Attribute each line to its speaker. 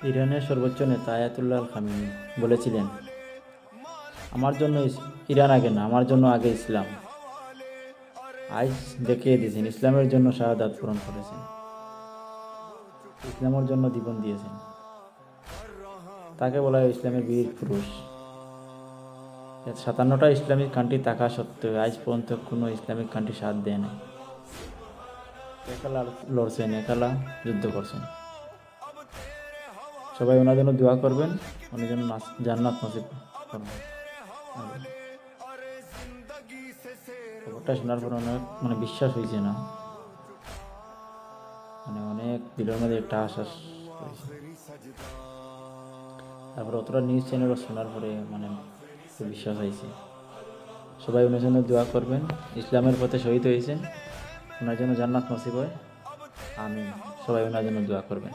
Speaker 1: ইরানের সর্বোচ্চ নেতা আয়াতুল্লাহ আল খামেনি বলেছিলেন, আমার জন্য ইরান আগে না, আমার জন্য আগে ইসলাম। আজ দেখিয়ে দিয়েছেন, ইসলামের জন্য শাহাদাত পূরণ করেছেন, ইসলামের জন্য জীবন দিয়েছেন। তাকে বলা হয় ইসলামের বীর পুরুষ। 57টা ইসলামিক কান্ট্রি থাকা সত্ত্বেও আজ পর্যন্ত কোনো ইসলামিক কান্ট্রি সাথ দেয় না। একালা লড়ছেন, একালা যুদ্ধ করছেন। সবাই ওনার জন্য দোয়া করবেন, উনি যেন জান্নাত নসিব করবেন। খবরটা শোনার পর অনেক বিশ্বাস হয়েছে না, অনেক দিলের মধ্যে একটা আশ্বাস হয়েছে। তারপর অতটা নিউজ চ্যানেলও শোনার পরে বিশ্বাস হয়েছে। সবাই ওনার জন্য দোয়া করবেন, ইসলামের পথে শহীদ হয়েছেন, ওনার জন্য জান্নাত নসিব হয়। আমিন। সবাই ওনার জন্য দোয়া করবেন।